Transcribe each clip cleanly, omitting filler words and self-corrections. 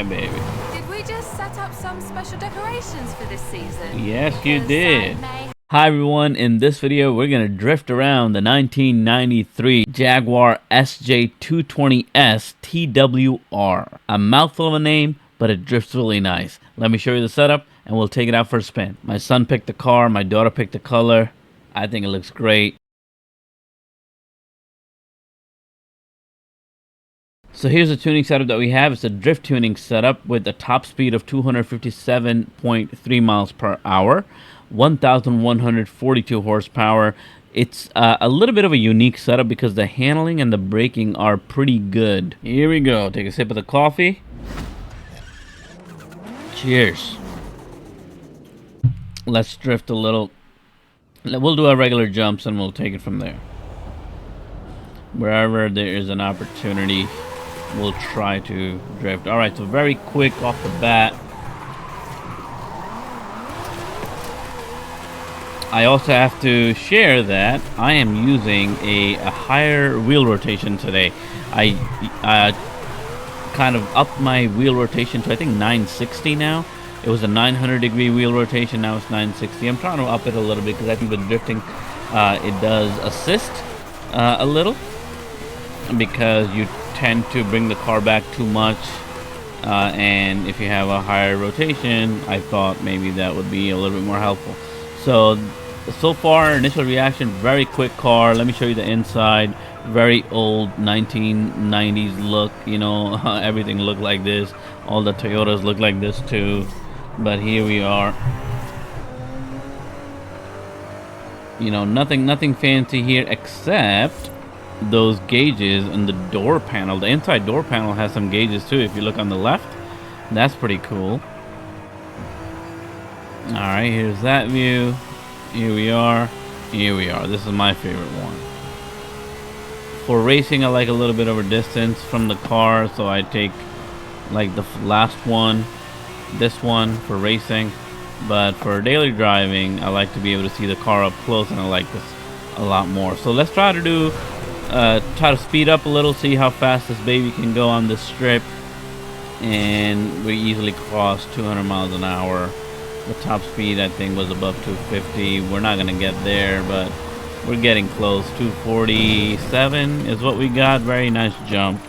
Yeah, baby. Did we just set up some special decorations for this season? Yes, you did. Hi everyone, in this video we're going to drift around the 1993 Jaguar XJ220S TWR. A mouthful of a name, but it drifts really nice. Let me show you the setup and we'll take it out for a spin. My son picked the car, my daughter picked the color. I think it looks great. So here's the tuning setup that we have. It's a drift tuning setup with a top speed of 257.3 miles per hour, 1,142 horsepower. It's a little bit of a unique setup because the handling and the braking are pretty good. Here we go. Take a sip of the coffee. Cheers. Let's drift a little. We'll do our regular jumps and we'll take it from there. Wherever there is an opportunity, we'll try to drift. Alright, so very quick off the bat. I also have to share that I am using a higher wheel rotation today. I kind of upped my wheel rotation to I think 960 now. It was a 900-degree wheel rotation, now it's 960. I'm trying to up it a little bit because I think with drifting it does assist a little, because you tend to bring the car back too much, and if you have a higher rotation, I thought maybe that would be a little bit more helpful. So far, initial reaction, very quick car. Let me show you the inside. Very old 1990s look, you know. Everything looked like this. All the Toyotas look like this too, but here we are. You know, nothing fancy here except those gauges and the door panel. The inside door panel has some gauges too. If you look on the left, that's pretty cool. All right, here's that view. Here we are. Here we are. This is my favorite one. For racing, I like a little bit of a distance from the car, so I take like the last one, this one for racing. But for daily driving, I like to be able to see the car up close, and I like this a lot more. So let's try to do try to speed up a little, see how fast this baby can go on this strip, and we easily cross 200 miles an hour. The top speed I think was above 250. We're not gonna get there, but we're getting close. 247 is what we got. Very nice jump.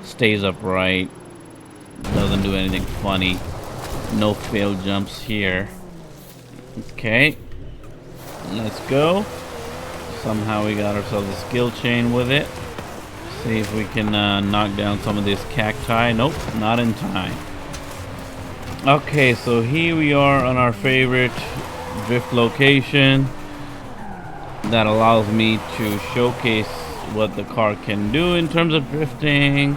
Stays upright. Doesn't do anything funny. No failed jumps here. Okay, let's go. Somehow we got ourselves a skill chain with it. See if we can knock down some of this cacti. Nope, not in time. Okay, so here we are on our favorite drift location that allows me to showcase what the car can do in terms of drifting.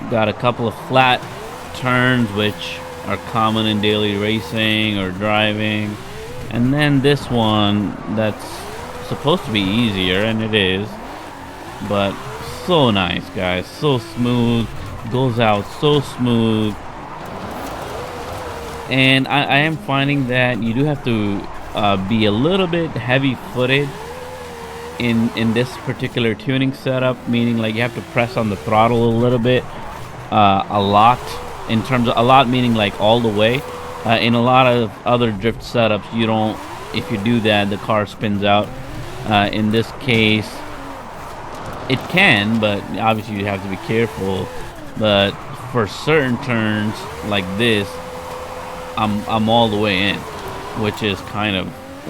Got a couple of flat turns which are common in daily racing or driving, and then this one that's supposed to be easier, and it is, but so nice, guys. So smooth, goes out so smooth. And I am finding that you do have to be a little bit heavy-footed in this particular tuning setup, meaning like you have to press on the throttle a little bit, a lot. In terms of a lot, meaning like all the way. In a lot of other drift setups, you don't. If you do that, the car spins out. In this case, it can, but obviously you have to be careful. But for certain turns like this, I'm all the way in, which is kind of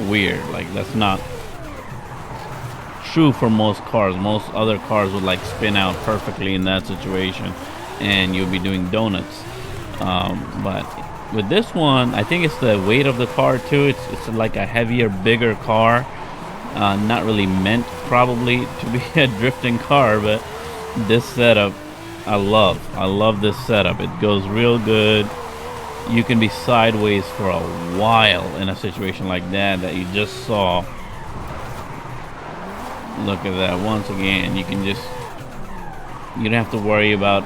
weird. Like that's not true for most cars. Most other cars would like spin out perfectly in that situation, and you'll be doing donuts. But with this one, I think it's the weight of the car too. It's like a heavier, bigger car. Not really meant probably to be a drifting car, but this setup I love this setup. It goes real good. You can be sideways for a while in a situation like that you just saw. Look at that. Once again, you don't have to worry about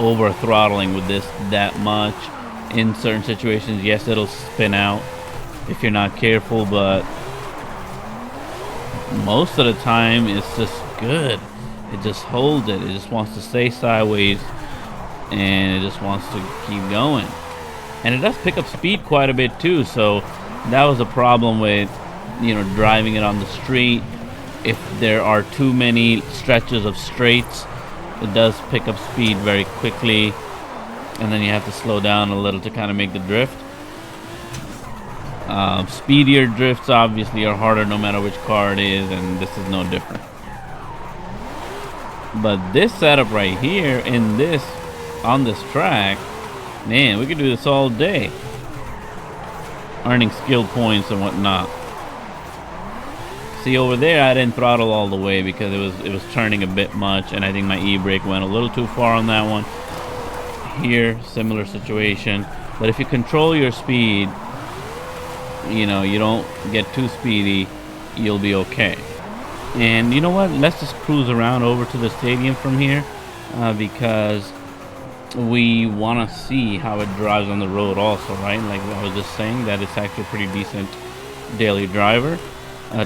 over throttling with this that much. In certain situations, yes, it'll spin out if you're not careful, but most of the time it's just good. It just holds it. It just wants to stay sideways and it just wants to keep going. And it does pick up speed quite a bit too, so that was a problem with, you know, driving it on the street. If there are too many stretches of straights, it does pick up speed very quickly, and then you have to slow down a little to kind of make the drift. Speedier drifts obviously are harder no matter which car it is, and this is no different. But this setup right here on this track, man, we could do this all day, earning skill points and whatnot. See, over there I didn't throttle all the way because it was turning a bit much, and I think my e-brake went a little too far on that one. Here, similar situation, but if you control your speed, you know, you don't get too speedy, you'll be okay. And you know what, let's just cruise around over to the stadium from here, because we want to see how it drives on the road also, right? Like I was just saying, that it's actually a pretty decent daily driver,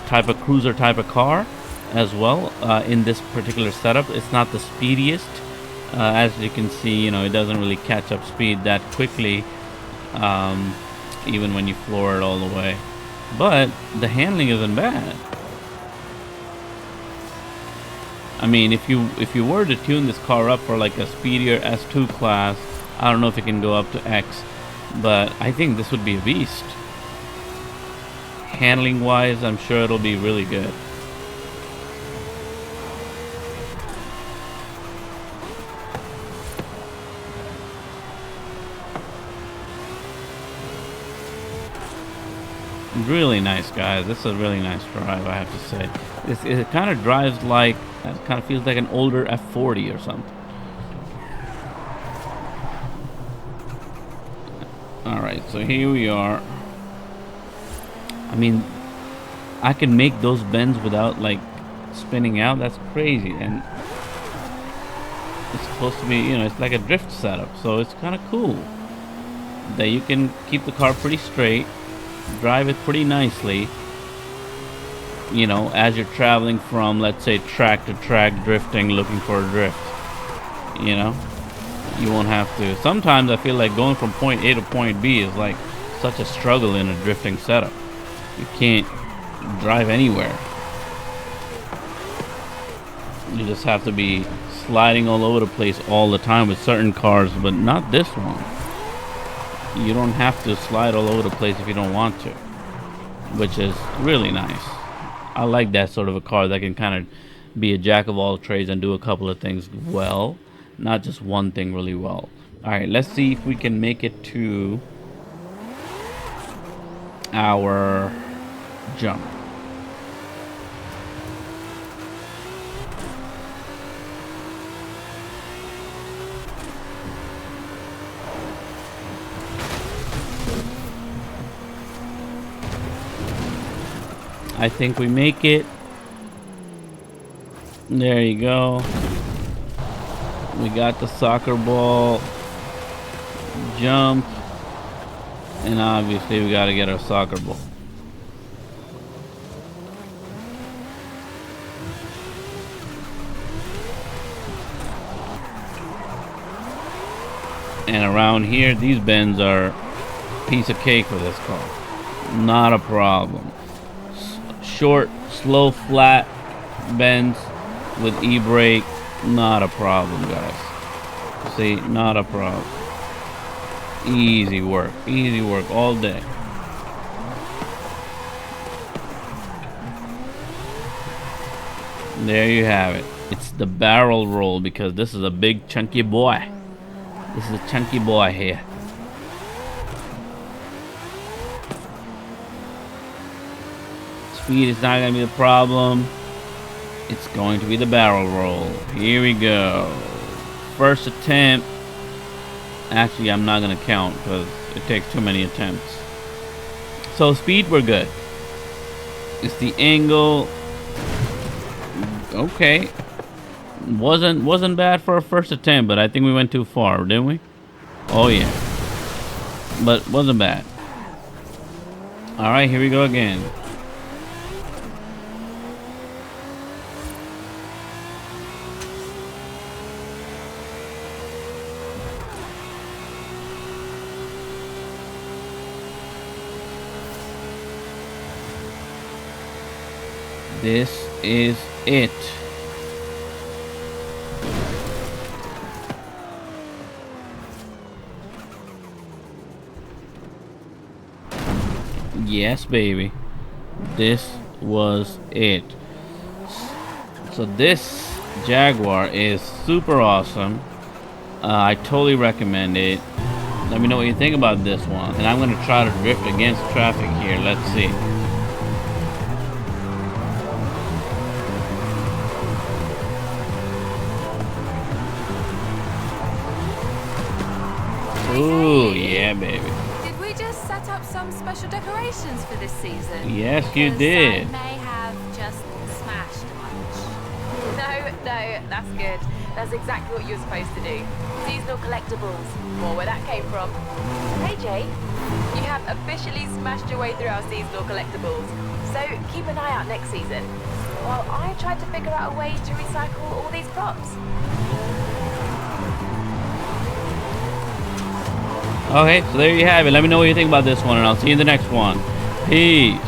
type of cruiser type of car as well. In this particular setup, it's not the speediest. As you can see, you know, it doesn't really catch up speed that quickly, even when you floor it all the way. But the handling isn't bad. I mean, if you were to tune this car up for like a speedier S2 class, I don't know if it can go up to X, but I think this would be a beast. Handling wise, I'm sure it'll be really good. Really nice, guys. This is a really nice drive, I have to say. It kind of drives like, it kind of feels like an older F40 or something. Alright, so here we are. I mean, I can make those bends without like spinning out. That's crazy. And it's supposed to be, you know, it's like a drift setup, so it's kind of cool that you can keep the car pretty straight, drive it pretty nicely, you know, as you're traveling from, let's say, track to track drifting, looking for a drift. You know, you won't have to. Sometimes I feel like going from point A to point B is like such a struggle in a drifting setup. You can't drive anywhere. You just have to be sliding all over the place all the time with certain cars, but not this one. You don't have to slide all over the place if you don't want to, which is really nice. I like that sort of a car that can kind of be a jack of all trades and do a couple of things well, not just one thing really well. Alright, let's see if we can make it to our jump. I think we make it. There you go. We got the soccer ball jump, and obviously we got to get our soccer ball. And around here, these bends are a piece of cake for this car. Not a problem. Short, slow, flat bends with e-brake, not a problem, guys. See, not a problem. Easy work all day. There you have it. It's the barrel roll, because this is a big chunky boy. This is a chunky boy here. Speed is not going to be the problem. It's going to be the barrel roll. Here we go. First attempt. Actually, I'm not going to count because it takes too many attempts. So speed, we're good. It's the angle. Okay. Wasn't bad for a first attempt, but I think we went too far, didn't we? Oh yeah. But wasn't bad. All right, here we go again. This is it. Yes, baby. This was it. So this Jaguar is super awesome. I totally recommend it. Let me know what you think about this one. And I'm going to try to drift against traffic here. Let's see. Ooh, yeah, baby. Did we just set up some special decorations for this season? Yes, you did. I may have just smashed a bunch. No, that's good. That's exactly what you were supposed to do. Seasonal collectibles. More where that came from. Hey, Jay. You have officially smashed your way through our seasonal collectibles. So keep an eye out next season. While I try to figure out a way to recycle all these props. Okay, so there you have it. Let me know what you think about this one, and I'll see you in the next one. Peace.